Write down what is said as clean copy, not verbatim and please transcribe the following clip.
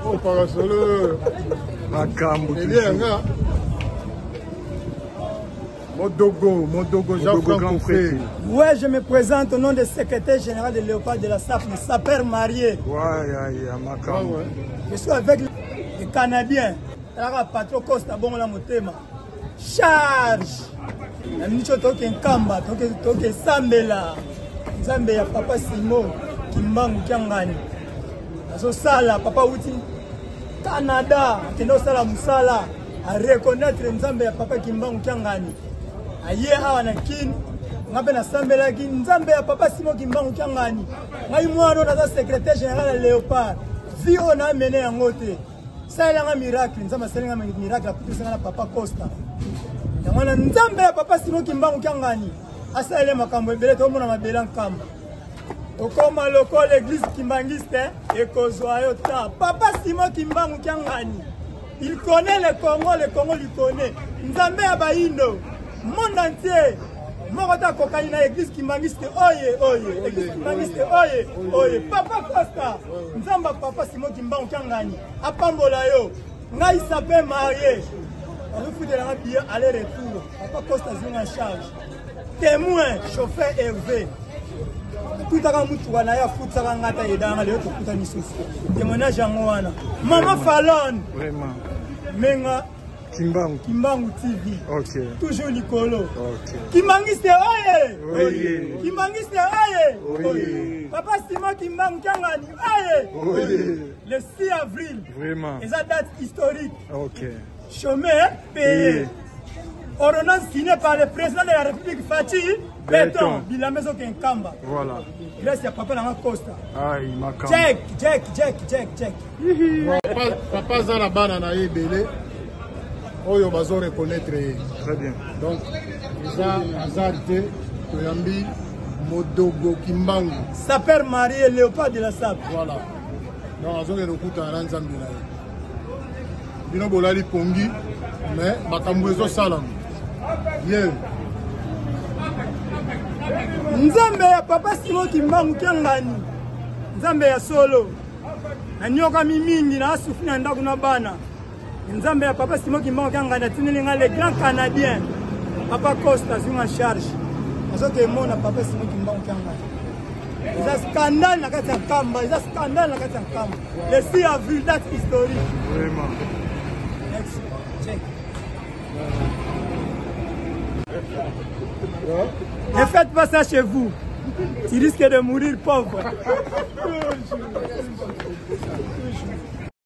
Oh, parasolo. Modogo, Jean-François Confré. Ouais, je me présente au nom du secrétaire général de Léopard de la SAF, le sapeur marié. Je suis avec les Canadiens. Patron Costa, bon la motema. Charge. La minute toke Nkamba, toke Sambela. Nzambe ya papa Simo, Kimbangu Kiangani. Azo sala, papa Uti. Canada, kendo sala musala. A reconnaître Nzambe ya papa Kimbangu Kiangani. Aye awa na kini. Ngabe na Sambela kini. Nzambe ya papa Simo Kimbangu Kiangani. Ngai mwano na secrétaire général de Léopard. Vi on a mené en côté. Ça il y a un miracle, nous avons un miracle à papa Costa. Nzambe ya papa Simo Kimbangu Kiangani. Asa ele makambo ebele to mona mabela nkamba. Okoma loko l'église kimbangiste et kozwayo ta. Papa Simo Kimbangu Kiangani. Il connaît le Congo lui connaît. Nzambe ya baindo. Monde entier. Morota kokani na église kimbangiste oye. Église kimbangiste oye. Papa Costa. Nzamba papa Simo Kimbangu Kiangani. Apambola yo. Ngai s'appelle marié. On fout de la billet aller-retour. Papa Costa est en charge. Témoin, chauffeur Hervé. Tout à l'heure, tu as foutu ça dans la témoignage en Moana. Maman Fallon. Vraiment. Menga. Kimbangu TV. Ok. Toujours Nicolo. Ok. Kimbangiste oye. Oye. Kimbangiste oye. Oye. Papa Simo Kimbangu Kiangani oye. Oye. Le 6 avril. Vraiment. Et ça date historique. Ok. Chômeur payé. Ordonnance signée par le président de la République Fatih Béton. Bila maison Kenkamba. Voilà. Grâce à papa dans Costa. Aïe, Makamba. Check. Papa Zala Banana Ebele. Oyo bazo reconnaître. Très bien. Donc, Isa Azarte, Toyambi, Modogo Kimbangu. Sapeur marié Léopard de la SAP. Voilà. Donc, Azo Rekout à Ranzambila. Bino Bolali Pongi, mais Bakambuezo Salam. Yeah. Nzambe ya papa Simo Kimbangu Kiangani. Nzambe ya solo. Na nyoka mingi na asufi na ndaku na bana. Nzambe ya papa Simo Kimbangu Kiangani atineli les grands Canadiens. Papa Costa est en charge. Azo ke mona papa Simo Kimbangu Kiangani. Il y a scandale na kati ya Kamba, il y a scandale na kati ya Kamba. Le 6 avril date historique. Vraiment. Check. Ne faites pas ça chez vous. Tu risques de mourir pauvre.